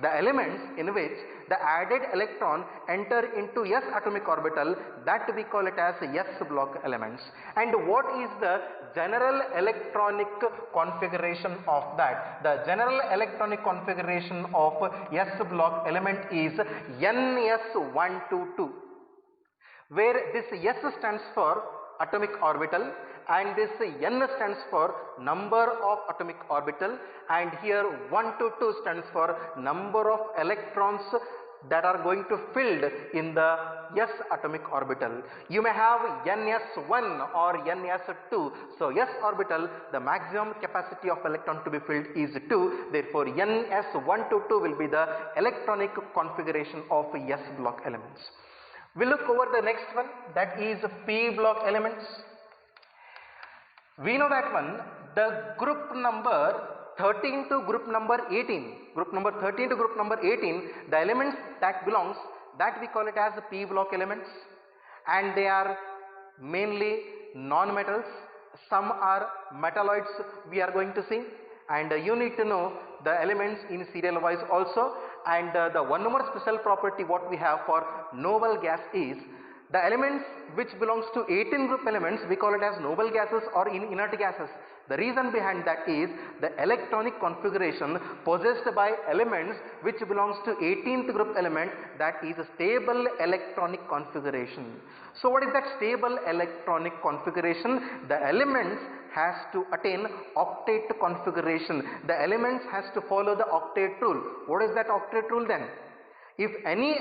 The elements in which the added electron enter into S atomic orbital, that we call it as S block elements. And what is the general electronic configuration of that? The general electronic configuration of S block element is NS122, where this S stands for atomic orbital and this N stands for number of atomic orbital, and here 1 to 2 stands for number of electrons that are going to filled in the S atomic orbital. You may have NS1 or NS2. So S orbital, the maximum capacity of electron to be filled is 2. Therefore, NS1 to 2 will be the electronic configuration of S block elements. We look over the next one, that is P block elements. We know that one, the group number 13 to group number 18, group number 13 to group number 18, the elements that belongs, that we call it as P block elements, and they are mainly non-metals. Some are metalloids we are going to see, and you need to know the elements in serial wise also. And the one more special property what we have for noble gas is the elements which belongs to 18 group elements, we call it as noble gases or inert gases. The reason behind that is the electronic configuration possessed by elements which belongs to 18th group element, that is a stable electronic configuration. So what is that stable electronic configuration? The elements has to attain octet configuration. The elements has to follow the octet rule. What is that octet rule then? If any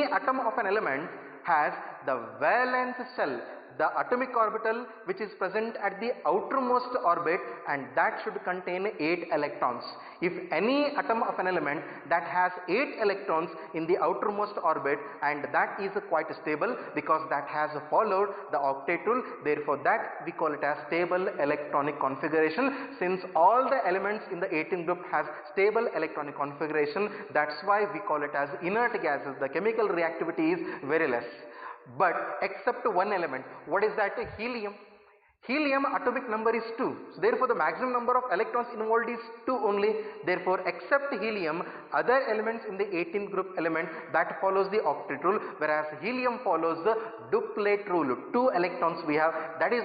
atom of an element has the valence shell, the atomic orbital which is present at the outermost orbit, and that should contain 8 electrons. If any atom of an element that has 8 electrons in the outermost orbit, and that is quite stable because that has followed the octet rule, therefore that we call it as stable electronic configuration. Since all the elements in the 18th group has stable electronic configuration, that's why we call it as inert gases. The chemical reactivity is very less. But except one element. What is that? Helium. Helium atomic number is 2. So therefore the maximum number of electrons involved is 2 only. Therefore except helium, other elements in the 18th group element, that follows the octet rule, whereas helium follows the duplet rule. 2 electrons we have. That is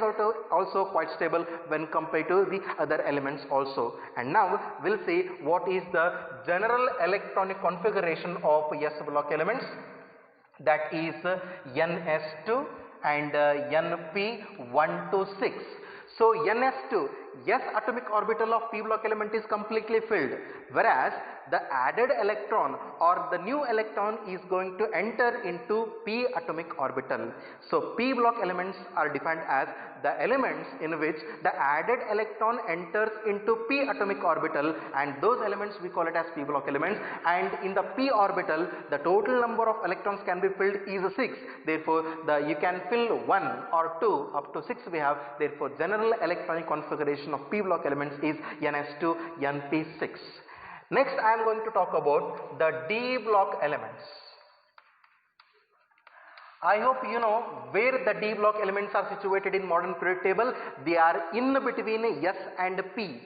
also quite stable when compared to the other elements also. And now we'll see what is the general electronic configuration of S block elements. That is NS2 and NP1 to 6. So NS2, S atomic orbital of p block element is completely filled, whereas the added electron or the new electron is going to enter into p atomic orbital. So p block elements are defined as the elements in which the added electron enters into p atomic orbital, and those elements we call it as p block elements. And in the p orbital, the total number of electrons can be filled is 6. Therefore you can fill 1 or 2 up to 6 we have. Therefore general electronic configuration of p block elements is NS2 NP6. Next I am going to talk about the d block elements. I hope you know where the d block elements are situated in modern periodic table. They are in between S and P.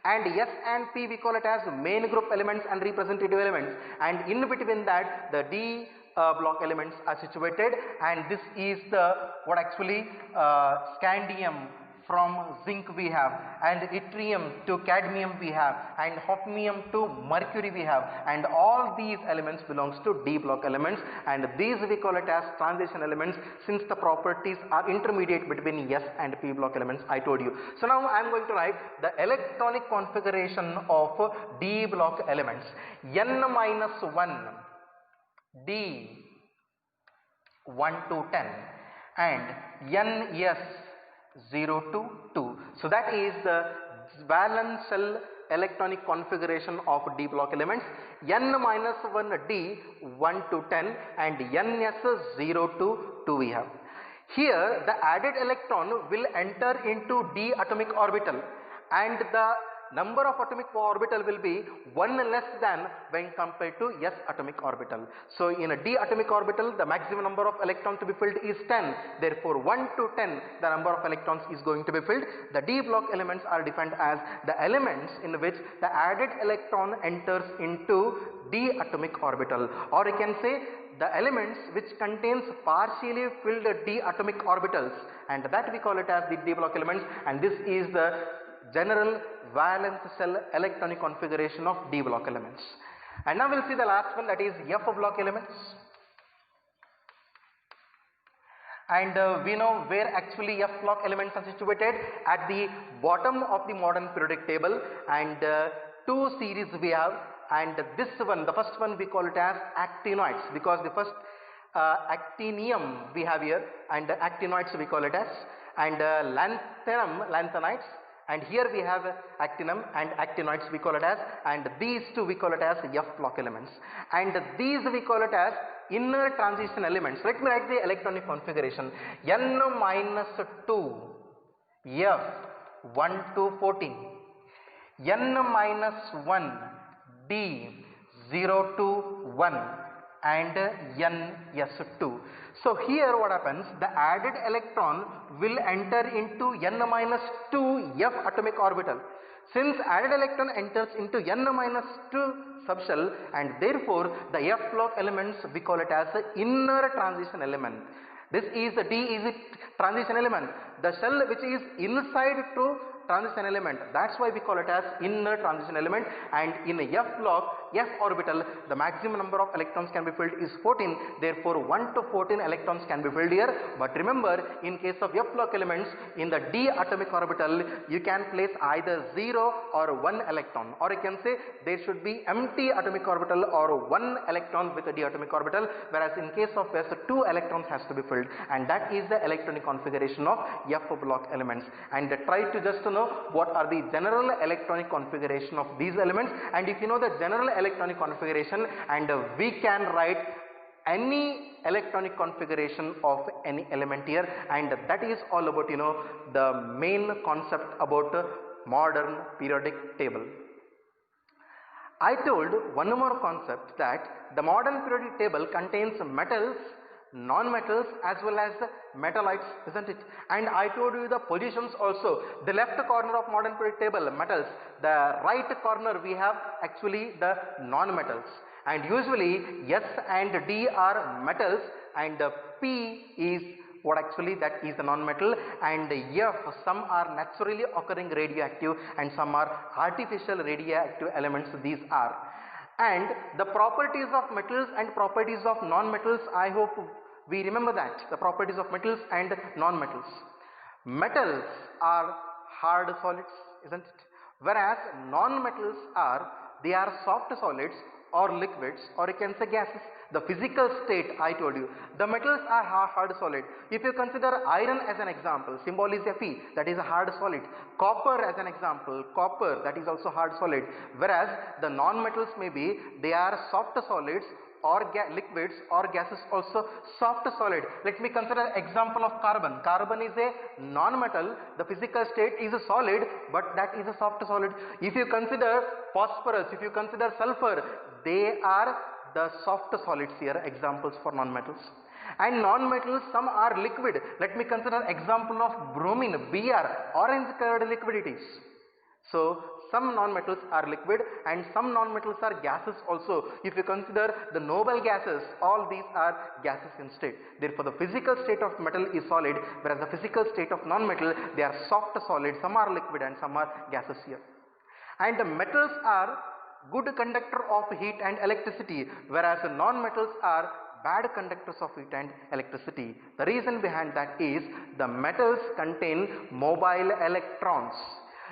And S and P we call it as main group elements and representative elements, and in between that the d block elements are situated. And this is the scandium from zinc we have, and yttrium to cadmium we have, and hafnium to mercury we have, and all these elements belongs to d block elements, and these we call it as transition elements since the properties are intermediate between S and p block elements, I told you. So now I am going to write the electronic configuration of d block elements. N-1 d 1 to 10 and Ns 0 to 2. So that is the valence shell electronic configuration of d block elements. N-1 d 1 to 10 and Ns 0 to 2 we have. Here the added electron will enter into d atomic orbital, and the number of atomic orbital will be 1 less than when compared to S atomic orbital. So in a d atomic orbital the maximum number of electrons to be filled is 10. Therefore 1 to 10 the number of electrons is going to be filled. The d block elements are defined as the elements in which the added electron enters into d atomic orbital, or you can say the elements which contains partially filled d atomic orbitals, and that we call it as the d block elements. And this is the general valence shell electronic configuration of d block elements. And now we'll see the last one, that is F block elements. And we know where actually F block elements are situated, at the bottom of the modern periodic table, and 2 series we have. And this one, the first one we call it as actinoids, because the first actinium we have here, and actinoids we call it as, and lanthanides. And here we have actinum and actinoids we call it as, and these two we call it as F block elements. And these we call it as inner transition elements. Let me write the electronic configuration. N-2 F 1 to 14, N-1 D 0 to 1, and Ns2. So here what happens, the added electron will enter into n minus 2 f atomic orbital. Since added electron enters into n minus 2 subshell, and therefore the f block elements we call it as the inner transition element. This is the D is it transition element, the shell which is inside to transition element, that's why we call it as inner transition element. And in a f block, f orbital, the maximum number of electrons can be filled is 14, therefore 1 to 14 electrons can be filled here. But remember, in case of f block elements, in the d atomic orbital you can place either 0 or 1 electron, or you can say there should be empty atomic orbital or 1 electron with a d atomic orbital, whereas in case of s 2 electrons has to be filled, and that is the electronic configuration of f block elements. And try to just know what are the general electronic configuration of these elements, and if you know the general electronic configuration, and we can write any electronic configuration of any element here, and that is all about the main concept about modern periodic table. I told one more concept, that the modern periodic table contains metals, non-metals as well as metallites, isn't it? And I told you the positions also. The left corner of modern periodic table, metals, the right corner we have actually the non-metals, and usually S and D are metals, and P is what actually that is the non-metal, and F, some are naturally occurring radioactive and some are artificial radioactive elements, these are. And the properties of metals and properties of non-metals, I hope we remember that, the properties of metals and non-metals. Metals are hard solids, isn't it? Whereas non-metals are, they are soft solids or liquids, or you can say gases. The physical state I told you, the metals are hard solid. If you consider iron as an example, symbol is Fe, that is a hard solid. Copper as an example, copper, that is also hard solid. Whereas the non-metals may be, they are soft solids or liquids or gases, also soft solid. Let me consider example of carbon. Carbon is a non-metal, the physical state is a solid, but that is a soft solid. If you consider phosphorus, if you consider sulfur, they are the soft solids here, examples for non-metals. And non-metals, some are liquid. Let me consider example of bromine, Br, orange colored liquid it is. So some non-metals are liquid and some non-metals are gases also. If you consider the noble gases, all these are gases instead. Therefore the physical state of metal is solid, whereas the physical state of non-metal, they are soft solids, some are liquid and some are gases here. And the metals are good conductor of heat and electricity, whereas the non-metals are bad conductors of heat and electricity. The reason behind that is the metals contain mobile electrons.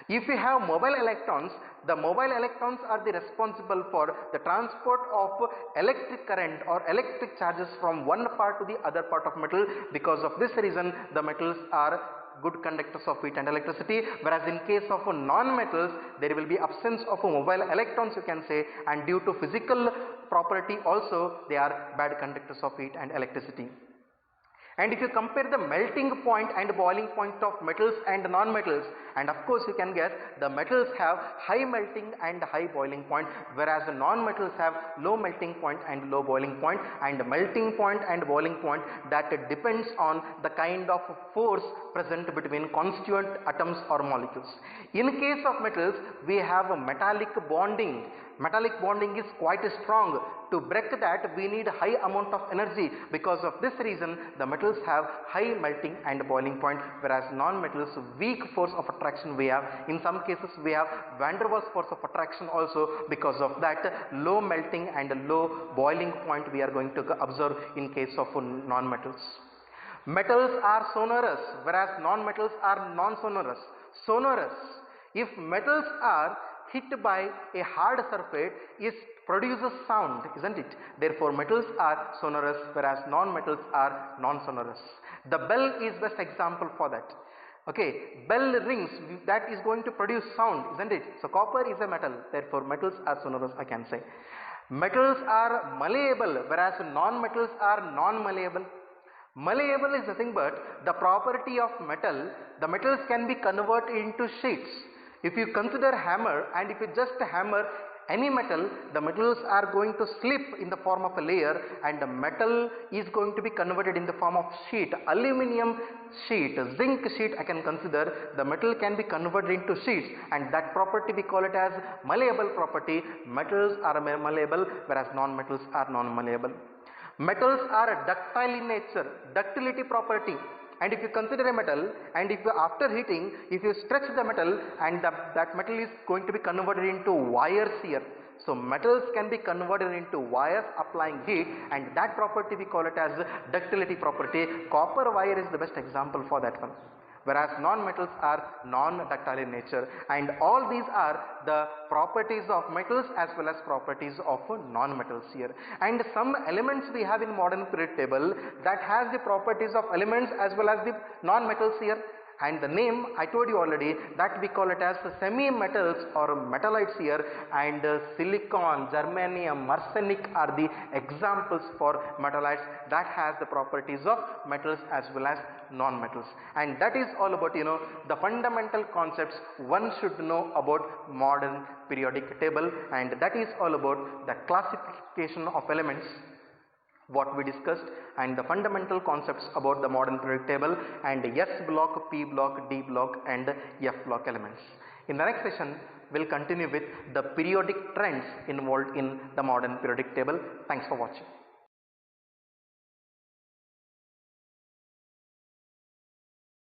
If you have mobile electrons, the mobile electrons are the responsible for the transport of electric current or electric charges from one part to the other part of metal. Because of this reason, the metals are good conductors of heat and electricity, whereas in case of non-metals, there will be absence of mobile electrons, you can say, and due to physical property also, they are bad conductors of heat and electricity. And if you compare the melting point and boiling point of metals and non-metals, and of course you can guess, the metals have high melting and high boiling point, whereas the non-metals have low melting point and low boiling point. And the melting point and boiling point, that depends on the kind of force present between constituent atoms or molecules. In case of metals, we have a metallic bonding. Metallic bonding is quite strong. To break that, we need high amount of energy. Because of this reason, the metals have high melting and boiling point, whereas non-metals weak force of attraction we have. In some cases we have van der Waals force of attraction also. Because of that, low melting and low boiling point we are going to observe in case of non-metals. Metals are sonorous, whereas non-metals are non-sonorous. Sonorous, if metals are hit by a hard surface, it produces sound, isn't it? Therefore metals are sonorous, whereas non-metals are non-sonorous. The bell is best example for that. Okay, bell rings, that is going to produce sound, isn't it? So copper is a metal, therefore metals are sonorous, I can say. Metals are malleable, whereas non-metals are non-malleable. Malleable is nothing but the property of metal. The metals can be converted into sheets. If you consider hammer, and if you just hammer any metal, the metals are going to slip in the form of a layer and the metal is going to be converted in the form of sheet. Aluminum sheet, zinc sheet I can consider, the metal can be converted into sheets, and that property we call it as malleable property. Metals are malleable whereas non-metals are non-malleable. Metals are ductile in nature, ductility property. And if you consider a metal and if you after heating, if you stretch the metal and that metal is going to be converted into wires here. So metals can be converted into wires applying heat, and that property we call it as ductility property. Copper wire is the best example for that one. Whereas non-metals are non-ductile in nature, and all these are the properties of metals as well as properties of non-metals here. And some elements we have in modern periodic table that has the properties of elements as well as the non-metals here. And the name I told you already, that we call it as semi-metals or metallites here, and silicon, germanium, arsenic are the examples for metallites that has the properties of metals as well as non-metals. And that is all about the fundamental concepts one should know about modern periodic table, and that is all about the classification of elements what we discussed and the fundamental concepts about the modern periodic table and S block, P block, D block and F block elements. In the next session, we'll continue with the periodic trends involved in the modern periodic table. Thanks for watching.